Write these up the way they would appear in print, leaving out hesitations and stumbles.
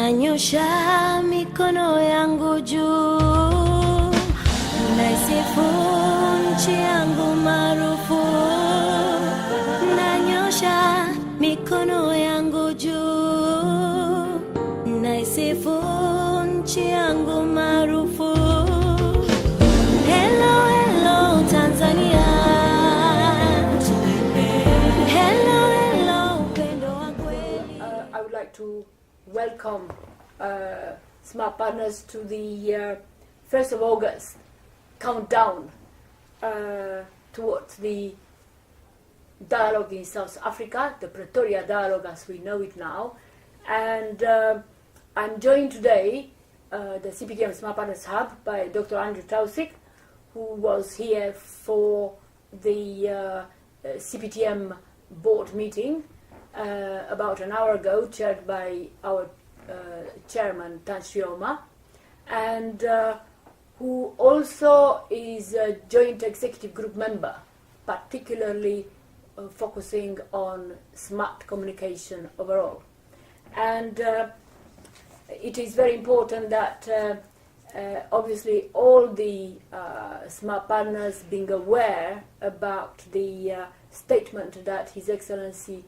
nanyosha mikono yangu juu, naisifu nchi yangu maarufu. Nanyosha mikono yangu juu, naisifu nchi yangu maarufu. Hello, hello Tanzania. Hello, hello upendo wa kweli. I would like to welcome Smart Partners to the 1st of August countdown towards the dialogue in South Africa, the Pretoria dialogue as we know it now. And I'm joined today, the CPTM Smart Partners Hub, by Dr. Andrew Taussig, who was here for the CPTM board meeting about an hour ago, chaired by our chairman, Tan Shioma, and who also is a joint executive group member, particularly focusing on smart communication overall. And it is very important that obviously all the smart partners being aware about the statement that His Excellency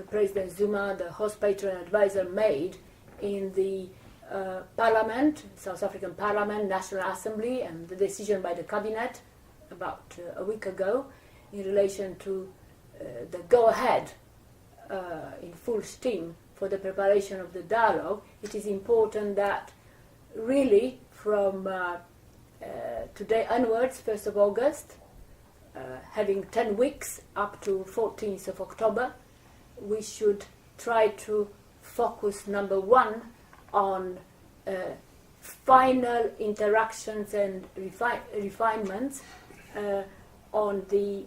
President Zuma, the host patron advisor, made in the Parliament, South African Parliament, National Assembly, and the decision by the Cabinet about a week ago in relation to the go-ahead in full steam for the preparation of the dialogue. It is important that really from today onwards, 1st of August, having 10 weeks up to 14th of October, we should try to focus, number one, on final interactions and refinements on the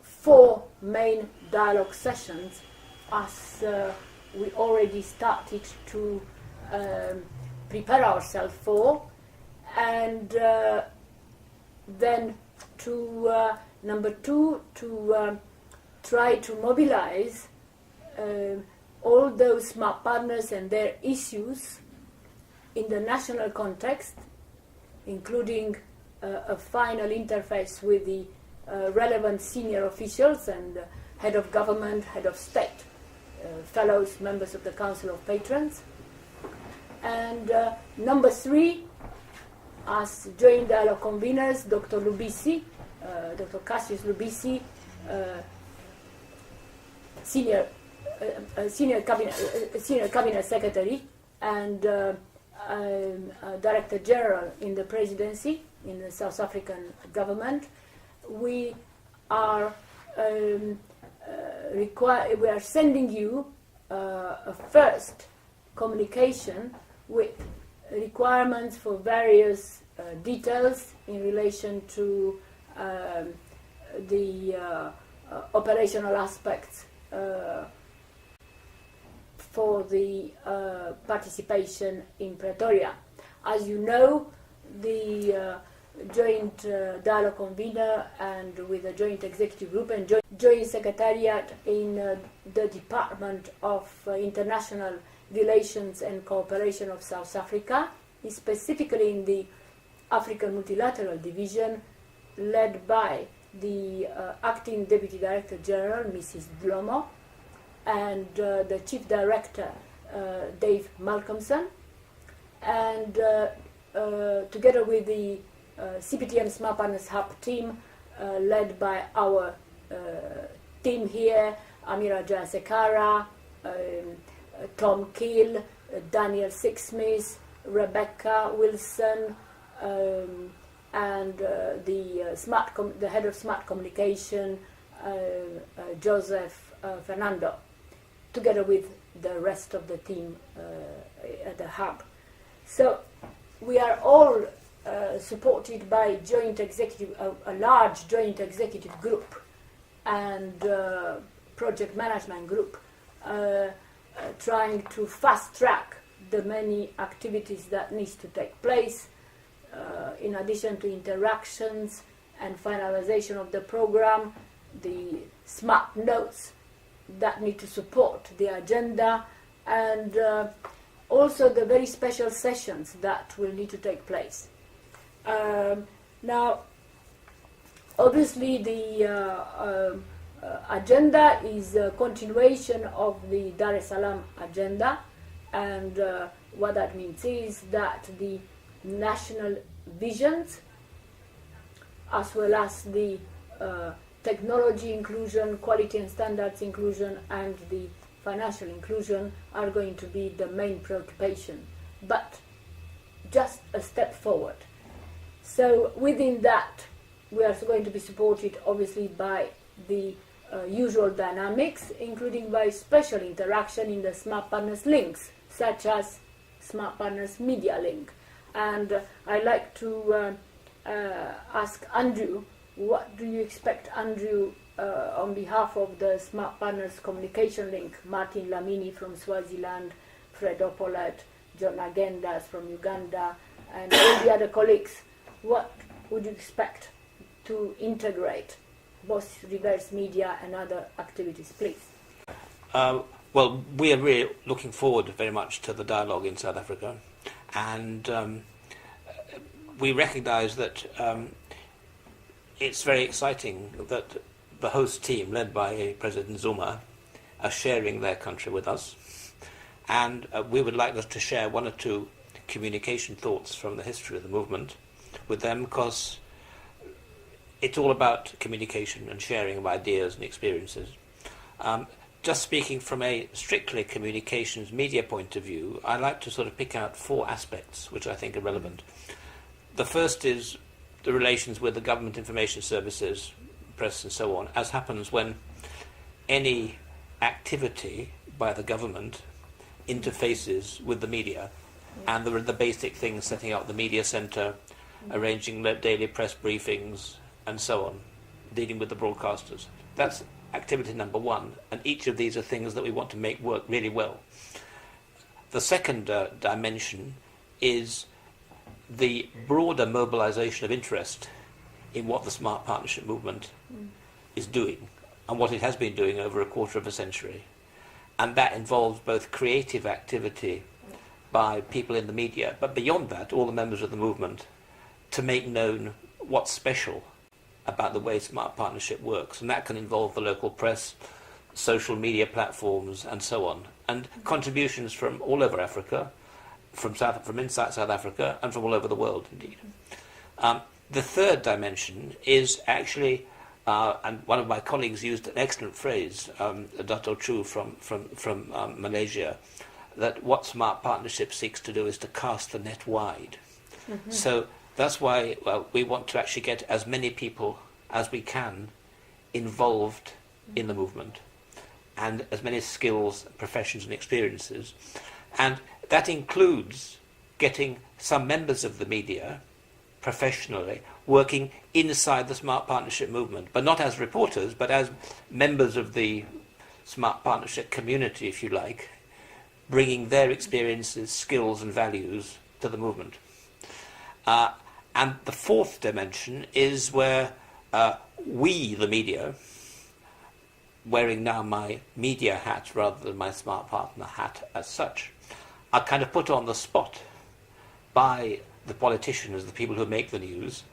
4 main dialogue sessions, as we already started to prepare ourselves for, and then to number 2, to try to mobilize all those smart partners and their issues in the national context, including a final interface with the relevant senior officials and head of government, head of state, fellows, members of the Council of Patrons. And number 3, as joint dialogue conveners, Dr. Lubisi, Dr. Cassius Lubisi, senior cabinet secretary and director general in the presidency in the South African government. We are we are sending you a first communication with requirements for various details in relation to the operational aspects for the participation in Pretoria. As you know, the joint dialogue convener and with the joint executive group and joint secretariat in the Department of International Relations and Cooperation of South Africa, is specifically in the African Multilateral Division, led by the Acting Deputy Director General, Mrs. Dlomo, and the Chief Director, Dave Malcolmson, and together with the CPTM Smart Partners Hub team, led by our team here, Amira Jasekara, Tom Keel, Daniel Sixsmith, Rebecca Wilson, and the head of Smart Communication, Joseph Fernando, together with the rest of the team at the hub. So we are all supported by a large joint executive group and project management group, trying to fast track the many activities that needs to take place, in addition to interactions and finalization of the program, the smart notes that need to support the agenda, and also the very special sessions that will need to take place. Now, obviously the agenda is a continuation of the Dar es Salaam agenda, and what that means is that the national visions, as well as the technology inclusion, quality and standards inclusion, and the financial inclusion are going to be the main preoccupation, but just a step forward. So within that, we are going to be supported obviously by the usual dynamics, including by special interaction in the Smart Partners links, such as Smart Partners Media Link. And I'd like to ask Andrew, what do you expect, Andrew, on behalf of the Smart Partners Communication Link, Martin Lamini from Swaziland, Fred Opolet, John Agendas from Uganda, and all the other colleagues, what would you expect to integrate both reverse media and other activities, please? Well, we are really looking forward very much to the dialogue in South Africa, and we recognise that it's very exciting that the host team, led by President Zuma, are sharing their country with us, and we would like us to share one or two communication thoughts from the history of the movement with them, because it's all about communication and sharing of ideas and experiences. Just speaking from a strictly communications media point of view, I like to sort of pick out four aspects which I think are relevant. The first is the relations with the government information services, press and so on, as happens when any activity by the government interfaces with the media, and the basic things, setting up the media centre, arranging daily press briefings and so on, dealing with the broadcasters. That's activity number one, and each of these are things that we want to make work really well. The second dimension is the broader mobilization of interest in what the Smart Partnership movement is doing and what it has been doing over a quarter of a century. And that involves both creative activity by people in the media, but beyond that, all the members of the movement, to make known what's special about the way Smart Partnership works. And that can involve the local press, social media platforms, and so on. And contributions from all over Africa, from inside South Africa, and from all over the world, indeed. The third dimension is actually, and one of my colleagues used an excellent phrase, Dato' Chu from Malaysia, that what Smart Partnership seeks to do is to cast the net wide. Mm-hmm. So that's why we want to actually get as many people as we can involved in the movement, and as many skills, professions and experiences. And that includes getting some members of the media professionally working inside the Smart Partnership movement, but not as reporters, but as members of the Smart Partnership community, if you like, bringing their experiences, skills and values to the movement. And the fourth dimension is where we, the media, wearing now my media hat rather than my Smart Partner hat as such, are kind of put on the spot by the politicians, the people who make the news.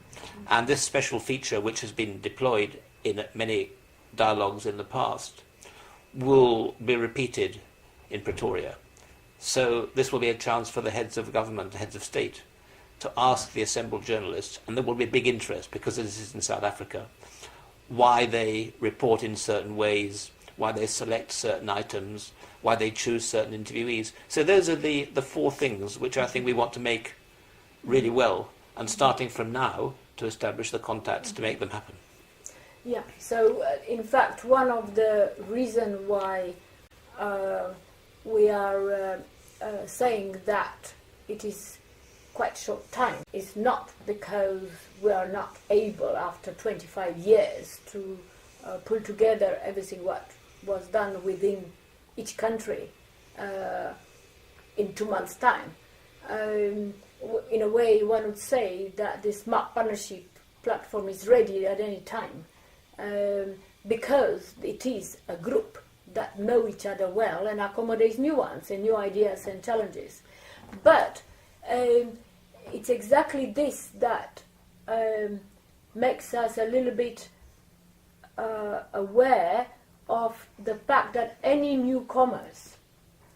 And this special feature, which has been deployed in many dialogues in the past, will be repeated in Pretoria. So this will be a chance for the heads of government, the heads of state, to ask the assembled journalists, and there will be big interest because this is in South Africa, why they report in certain ways, why they select certain items, why they choose certain interviewees. So those are the four things which I think we want to make really well, and starting from now to establish the contacts to make them happen. Yeah, so in fact one of the reasons why we are saying that it is quite short time is not because we are not able after 25 years to pull together everything what was done within each country in 2 months' time. In a way, one would say that the Smart Partnership platform is ready at any time because it is a group that know each other well and accommodates new ones and new ideas and challenges. But it's exactly this that makes us a little bit aware of the fact that any newcomers,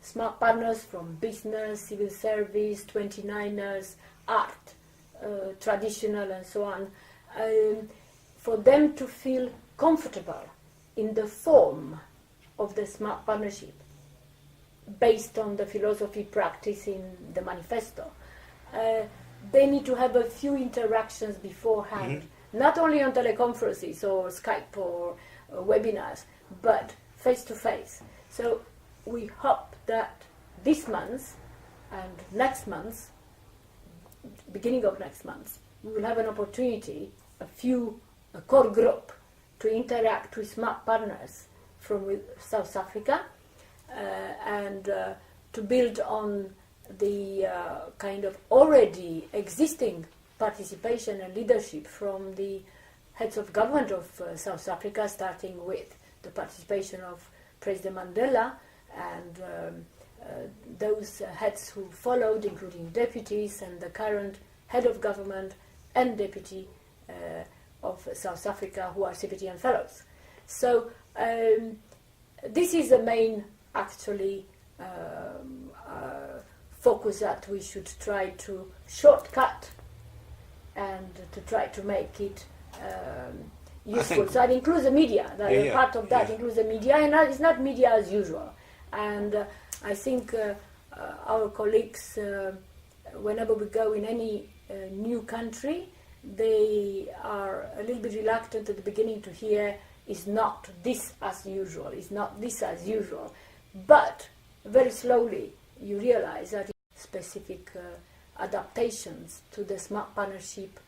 smart partners from business, civil service, 29ers, art, traditional and so on, for them to feel comfortable in the form of the smart partnership based on the philosophy practice in the manifesto. They need to have a few interactions beforehand, not only on teleconferences or Skype or webinars, but face to face. So we hope that this month and next month, beginning of next month, we will have an opportunity, a core group, to interact with smart partners from South Africa and to build on the kind of already existing participation and leadership from the heads of government of South Africa, starting with the participation of President Mandela and those heads who followed, including deputies and the current head of government and deputy of South Africa, who are CPTN fellows. So this is the main, actually, focus that we should try to shortcut and to try to make it useful. So that includes the media. Part of that includes the media, and it's not media as usual. And I think our colleagues, whenever we go in any new country, they are a little bit reluctant at the beginning to hear "is not this as usual, is not this as usual." But very slowly you realize that specific adaptations to the smart partnership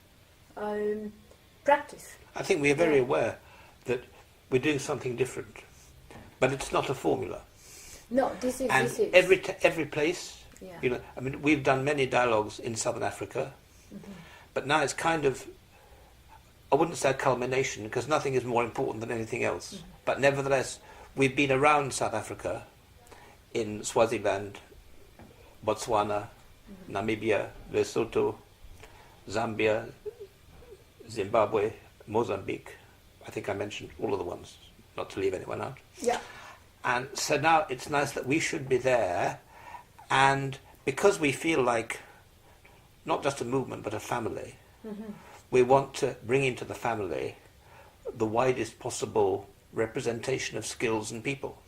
practice. I think we are very aware that we're doing something different, but it's not a formula. No, this is... And this is. every place, you know, I mean, we've done many dialogues in Southern Africa, but now it's kind of, I wouldn't say a culmination, because nothing is more important than anything else. But nevertheless, we've been around South Africa in Swaziland, Botswana, Namibia, Lesotho, Zambia, Zimbabwe, Mozambique. I think I mentioned all of the ones, not to leave anyone out. Yeah. And so now it's nice that we should be there, and because we feel like not just a movement but a family, we want to bring into the family the widest possible representation of skills and people,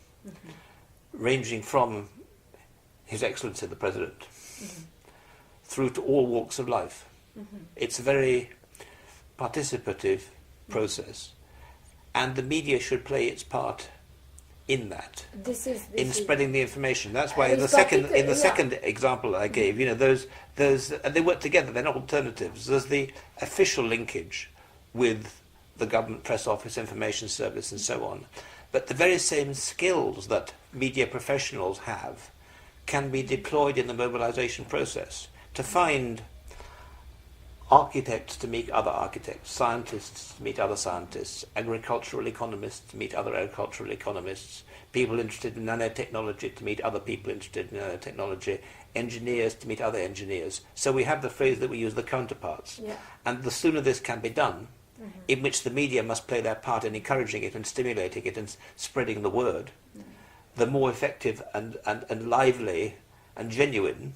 ranging from His Excellency the President through to all walks of life. It's a very participative process, and the media should play its part in that, in spreading the information. That's why in the second example I gave, you know, those they work together. They're not alternatives. There's the official linkage with the government press office, information service, and so on. But the very same skills that media professionals have can be deployed in the mobilization process to find architects to meet other architects, scientists to meet other scientists, agricultural economists to meet other agricultural economists, people interested in nanotechnology to meet other people interested in nanotechnology, engineers to meet other engineers. So we have the phrase that we use, the counterparts. Yeah. And the sooner this can be done, in which the media must play their part in encouraging it and stimulating it and spreading the word, the more effective and lively and genuine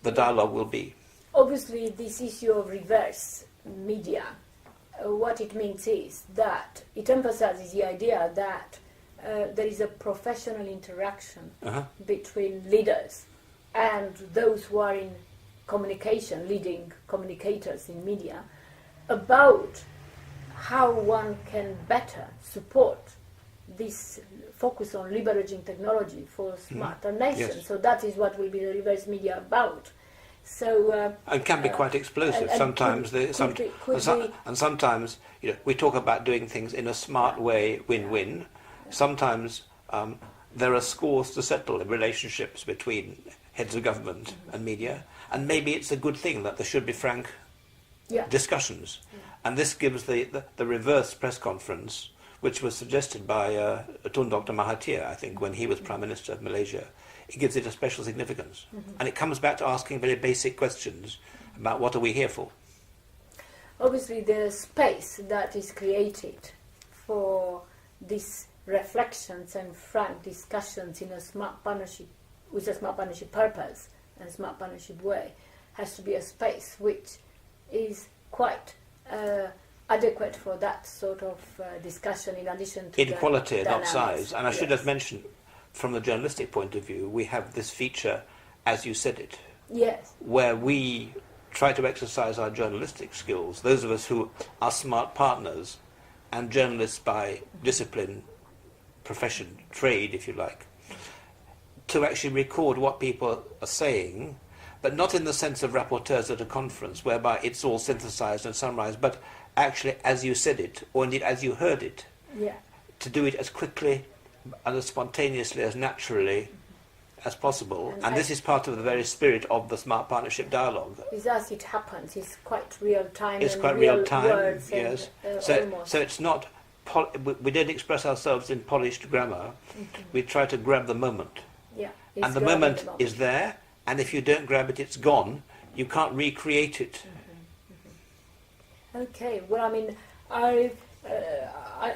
the dialogue will be. Obviously, this issue of reverse media, what it means is that it emphasizes the idea that there is a professional interaction between leaders and those who are in communication, leading communicators in media, about how one can better support this focus on leveraging technology for smarter nations. Yes. So that is what will be the reverse media about. So and can be quite explosive. Sometimes sometimes, you know, we talk about doing things in a smart way, win-win. Yeah. Sometimes there are scores to settle in relationships between heads of government and media, and maybe it's a good thing that there should be frank discussions. And this gives the reverse press conference, which was suggested by Tun Dr. Mahathir, I think, when he was Prime Minister of Malaysia. It gives it a special significance. And it comes back to asking very basic questions about what are we here for. Obviously, the space that is created for these reflections and frank discussions in a smart partnership, with a smart partnership purpose and smart partnership way, has to be a space which is quite adequate for that sort of discussion, in addition to equality and not dynamics. size. And I should Yes. have mentioned, from the journalistic point of view, we have this feature, as you said it, Yes. where we try to exercise our journalistic skills, those of us who are smart partners and journalists by discipline, profession, trade, if you like, to actually record what people are saying, but not in the sense of rapporteurs at a conference, whereby it's all synthesized and summarized, but actually as you said it, or indeed as you heard it, Yeah. to do it as quickly and as spontaneously, as naturally as possible. And this is part of the very spirit of the Smart Partnership Dialogue. It's as it happens. It's quite real time. It's and quite real time, words yes. And, So almost. it's not, we don't express ourselves in polished grammar. We try to grab the moment. Yeah. And the moment is there, and if you don't grab it, it's gone. You can't recreate it. Okay. Well, I mean,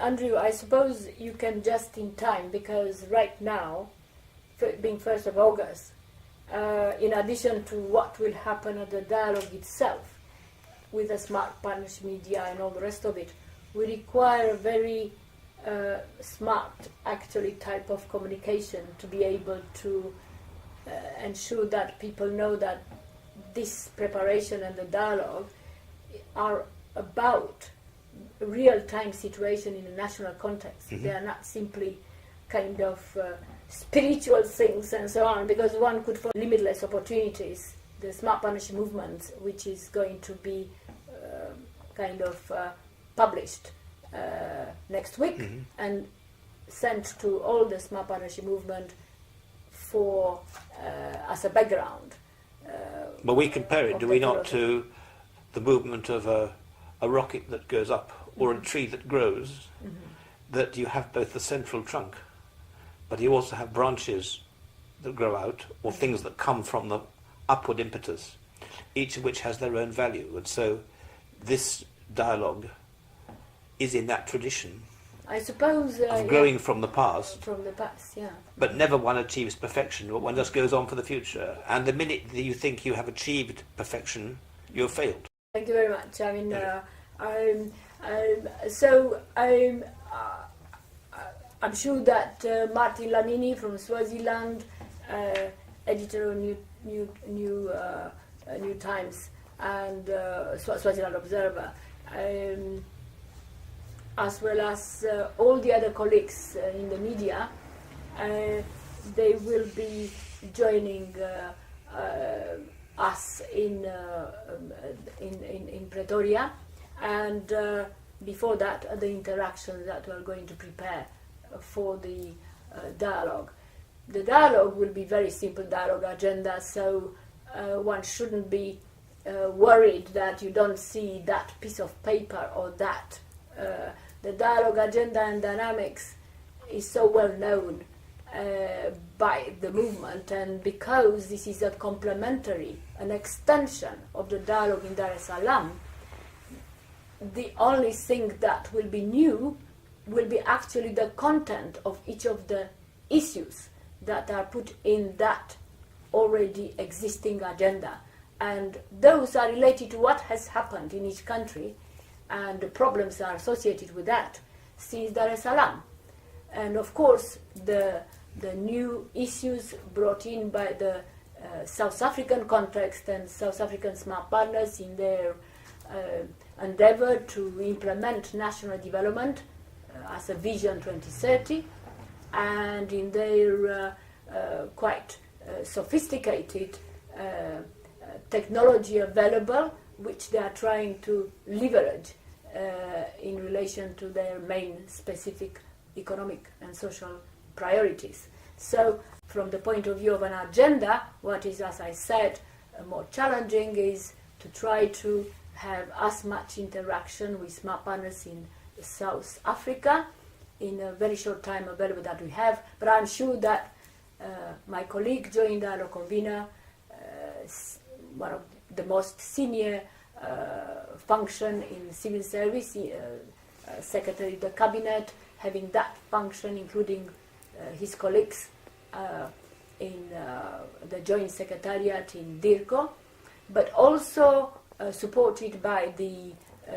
Andrew, I suppose you can just in time, because right now, being 1st of August, in addition to what will happen at the dialogue itself, with the smart partnership media and all the rest of it, we require a very smart, actually, type of communication to be able to ensure that people know that this preparation and the dialogue are about a real-time situation in a national context. They are not simply kind of spiritual things and so on, because one could find limitless opportunities. The smart partnership movement, which is going to be kind of published next week and sent to all the smart partnership movement for as a background. But we compare it, do we not, to the movement of a rocket that goes up or a tree that grows, that you have both the central trunk, but you also have branches that grow out, or things that come from the upward impetus, each of which has their own value. And so this dialogue is in that tradition I suppose of growing from the past, from the past, yeah. but never one achieves perfection, but one just goes on for the future. And the minute that you think you have achieved perfection, you've failed. Thank you very much. I mean, I'm sure that Martin Lanini from Swaziland, editor of New Times and Swaziland Observer, as well as all the other colleagues in the media, they will be joining us in Pretoria, and before that, the interactions that we're going to prepare for the dialogue. The dialogue will be very simple dialogue agenda, so one shouldn't be worried that you don't see that piece of paper or that. The dialogue agenda and dynamics is so well known by the movement, and because this is a complementary, an extension of the dialogue in Dar es Salaam, the only thing that will be new will be actually the content of each of the issues that are put in that already existing agenda. And those are related to what has happened in each country, and the problems are associated with that since Dar es Salaam. And of course, the new issues brought in by the South African context and South African smart partners in their endeavor to implement national development as a Vision 2030, and in their quite sophisticated technology available, which they are trying to leverage in relation to their main specific economic and social priorities. So, from the point of view of an agenda, what is, as I said, more challenging is to try to have as much interaction with smart partners in South Africa in a very short time available that we have, but I'm sure that my colleague, Joint Dialogue Convener, one of the most senior function in civil service, Secretary of the Cabinet, having that function, including his colleagues in the Joint Secretariat in DIRCO, but also supported by the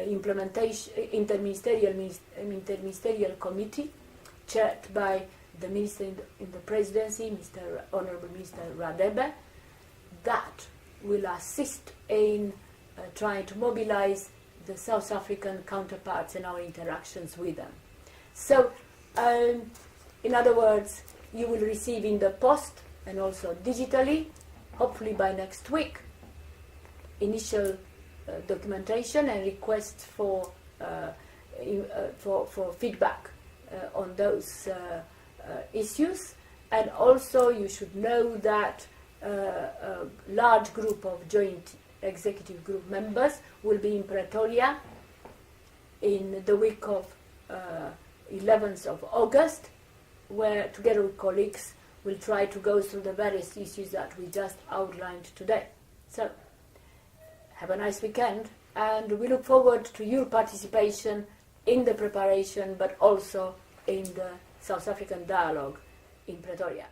interministerial committee chaired by the Minister in the Presidency, Honorable Minister Radebe, that will assist in trying to mobilize the South African counterparts in our interactions with them. So, in other words, you will receive in the post and also digitally, hopefully by next week, initial documentation and requests for feedback on those issues. And also you should know that a large group of joint executive group members will be in Pretoria in the week of 11th of August, where together with colleagues we'll try to go through the various issues that we just outlined today. So, have a nice weekend, and we look forward to your participation in the preparation, but also in the South African dialogue in Pretoria.